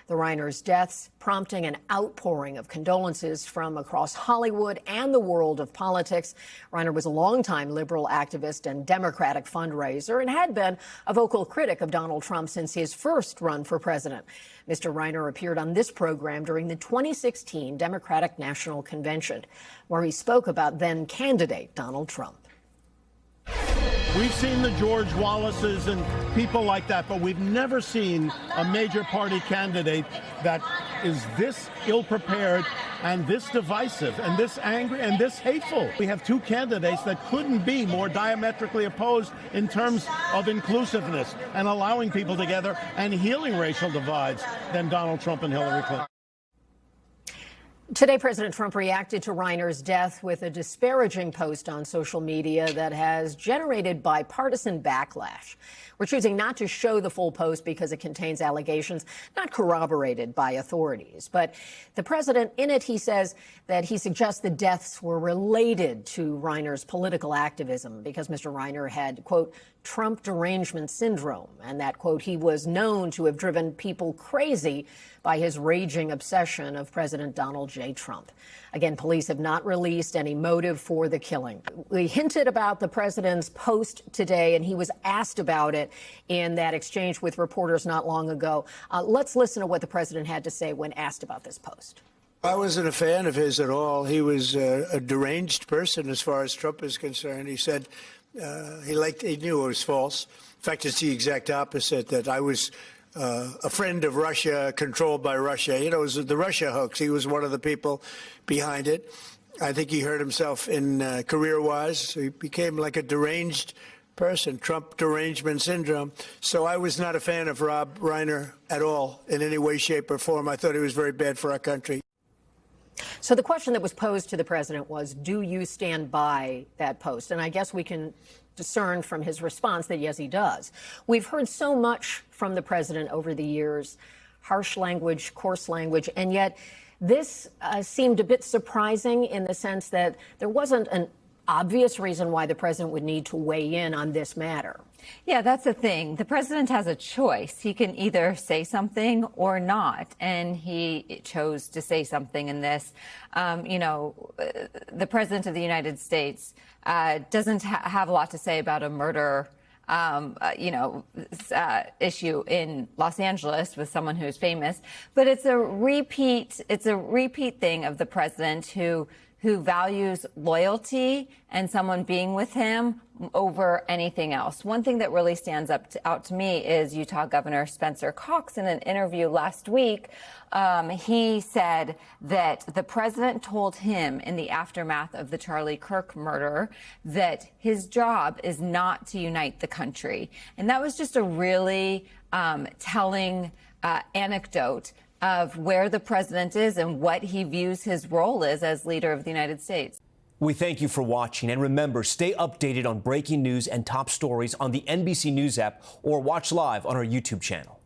The Reiners' deaths prompting an outpouring of condolences from across Hollywood and the world of politics. Reiner was a longtime liberal activist and Democratic fundraiser and had been a vocal critic of Donald Trump since his first run for president. Mr. Reiner appeared on this program during the 2016 Democratic National Convention, where he spoke about then-candidate Donald Trump. We've seen the George Wallaces and people like that, but we've never seen a major party candidate that is this ill-prepared and this divisive and this angry and this hateful. We have two candidates that couldn't be more diametrically opposed in terms of inclusiveness and allowing people together and healing racial divides than Donald Trump and Hillary Clinton. Today, President Trump reacted to Reiner's death with a disparaging post on social media that has generated bipartisan backlash. We're choosing not to show the full post because it contains allegations not corroborated by authorities. But the president, in it, he says that he suggests the deaths were related to Reiner's political activism because Mr. Reiner had, quote, Trump derangement syndrome, and that, quote, he was known to have driven people crazy by his raging obsession of President Donald J. Trump. Again, police have not released any motive for the killing. We hinted about the president's post today, and he was asked about it in that exchange with reporters not long ago. Let's listen to what the president had to say when asked about this post. I wasn't a fan of his at all. He was a deranged person as far as Trump is concerned. He said he knew it was false. In fact, it's the exact opposite, that I was a friend of Russia, controlled by Russia. You know, it was the Russia hoax. He was one of the people behind it. I think he hurt himself in career-wise. So he became like a deranged person, Trump derangement syndrome. So I was not a fan of Rob Reiner at all in any way, shape, or form. I thought he was very bad for our country. So the question that was posed to the president was, do you stand by that post? And I guess we can discern from his response that, yes, he does. We've heard so much from the president over the years, harsh language, coarse language, and yet this seemed a bit surprising in the sense that there wasn't an obvious reason why the president would need to weigh in on this matter. Yeah, that's the thing. The president has a choice. He can either say something or not, and he chose to say something in this. The president of the United States doesn't have a lot to say about a murder issue in Los Angeles with someone who's famous, but it's a repeat thing of the president who values loyalty and someone being with him over anything else. One thing that really stands out to me is Utah Governor Spencer Cox. In an interview last week, he said that the president told him in the aftermath of the Charlie Kirk murder that his job is not to unite the country. And that was just a really telling anecdote of where the president is and what he views his role is as leader of the United States. We thank you for watching, and remember, stay updated on breaking news and top stories on the NBC News app or watch live on our YouTube channel.